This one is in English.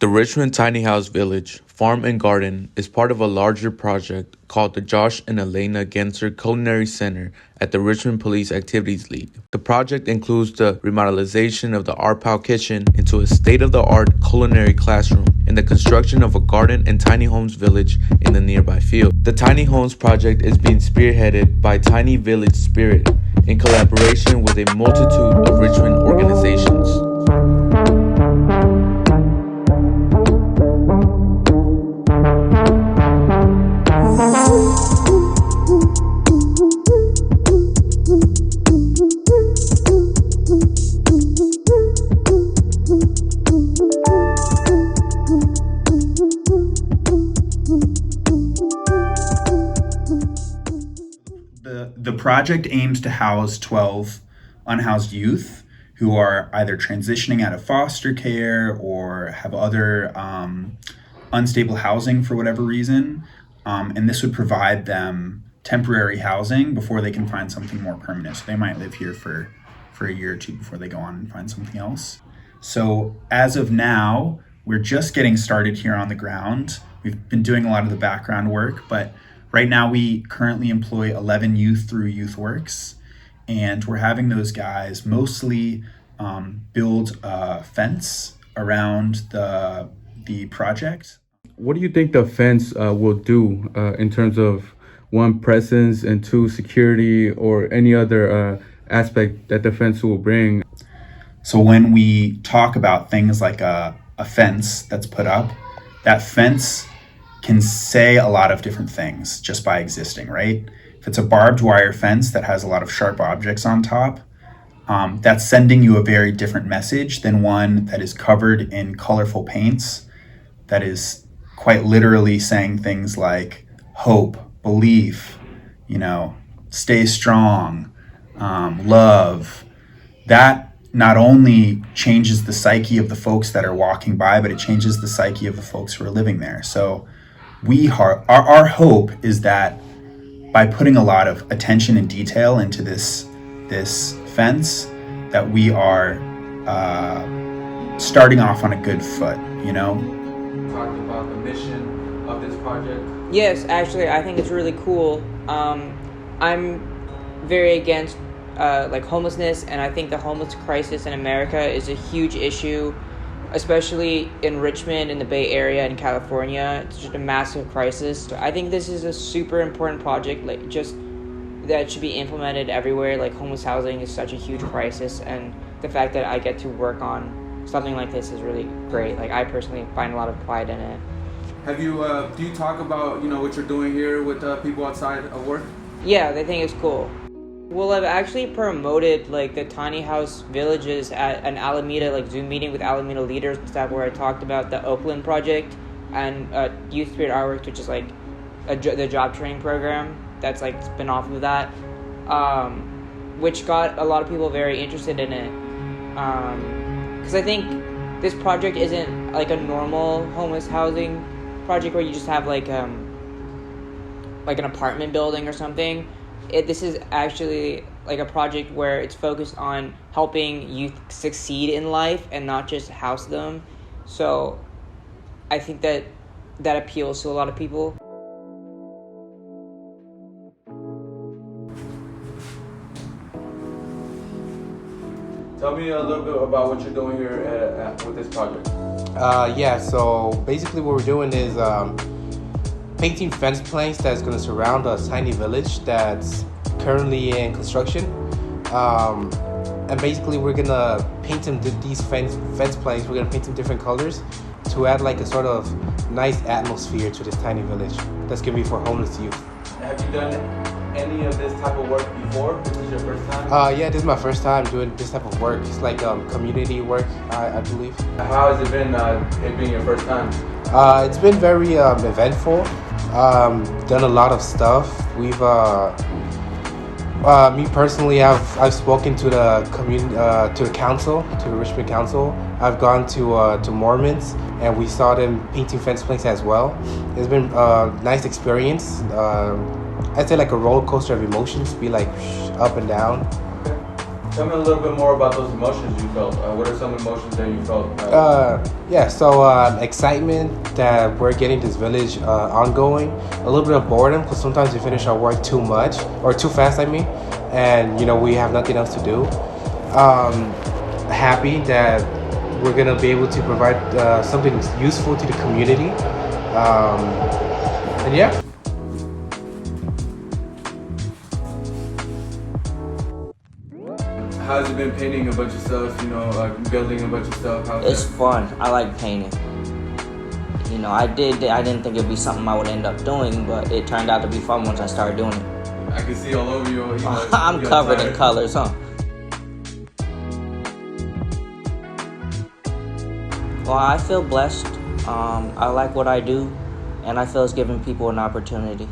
The Richmond Tiny House Village, Farm and Garden is part of a larger project called the Josh and Elena Genser Culinary Center at the Richmond Police Activities League. The project includes the revitalization of the Arpao kitchen into a state-of-the-art culinary classroom and the construction of a garden and tiny homes village in the nearby field. The Tiny Homes project is being spearheaded by Tiny Village Spirit in collaboration with a multitude of Richmond organizations. The project aims to house 12 unhoused youth who are either transitioning out of foster care or have other unstable housing for whatever reason. And this would provide them temporary housing before they can find something more permanent. So they might live here for a year or two before they go on and find something else. So as of now, we're just getting started here on the ground. We've been doing a lot of the background work, but right now we currently employ 11 youth through YouthWorks, and we're having those guys mostly build a fence around the project. What do you think the fence will do in terms of, one, presence, and two, security, or any other aspect that the fence will bring? So when we talk about things like a fence that's put up, that fence can say a lot of different things just by existing, right? If it's a barbed wire fence that has a lot of sharp objects on top, that's sending you a very different message than one that is covered in colorful paints, that is quite literally saying things like hope, belief, stay strong, love. That not only changes the psyche of the folks that are walking by, but it changes the psyche of the folks who are living there. So our hope is that by putting a lot of attention and detail into this fence, that we are starting off on a good foot, Talking about the mission of this project? Yes, actually, I think it's really cool. I'm very against homelessness, and I think the homeless crisis in America is a huge issue, especially in Richmond, in the Bay Area, in California. It's just a massive crisis. So I think this is a super important project, that should be implemented everywhere. Homeless housing is such a huge crisis, and the fact that I get to work on something like this is really great. I personally find a lot of pride in it. Have you, do you talk about, what you're doing here with people outside of work? Yeah, they think it's cool. Well, I've actually promoted the tiny house villages at an Alameda Zoom meeting with Alameda leaders and stuff, where I talked about the Oakland project and Youth Spirit Artworks, which is the job training program that's spin off of that, which got a lot of people very interested in it. Because I think this project isn't a normal homeless housing project where you just have an apartment building or something. This is actually a project where it's focused on helping youth succeed in life and not just house them. So I think that appeals to a lot of people. Tell me a little bit about what you're doing here with this project. So basically what we're doing is painting fence planks that's going to surround a tiny village that's currently in construction. And basically we're going to paint them these fence planks, we're going to paint them different colors to add a sort of nice atmosphere to this tiny village that's going to be for homeless youth. Have you done any of this type of work before? This is your first time? Yeah, this is my first time doing this type of work. It's community work, I believe. How has it been, it being your first time? It's been very eventful. Done a lot of stuff. We've me personally, I've spoken to the to the council, to the Richmond Council. I've gone to Mormons, and we saw them painting fence planks as well. It's been a nice experience. I'd say a roller coaster of emotions, be up and down. Tell me a little bit more about those emotions you felt. What are some emotions that you felt? Excitement that we're getting this village ongoing. A little bit of boredom because sometimes we finish our work too much or too fast, I mean, and we have nothing else to do. Happy that we're gonna be able to provide something useful to the community. And yeah. How's it been painting a bunch of stuff, building a bunch of stuff? It's fun. I like painting. I didn't think it'd be something I would end up doing, but it turned out to be fun once I started doing it. I can see all over you. I'm covered in colors, huh? Well, I feel blessed. I like what I do, and I feel it's giving people an opportunity.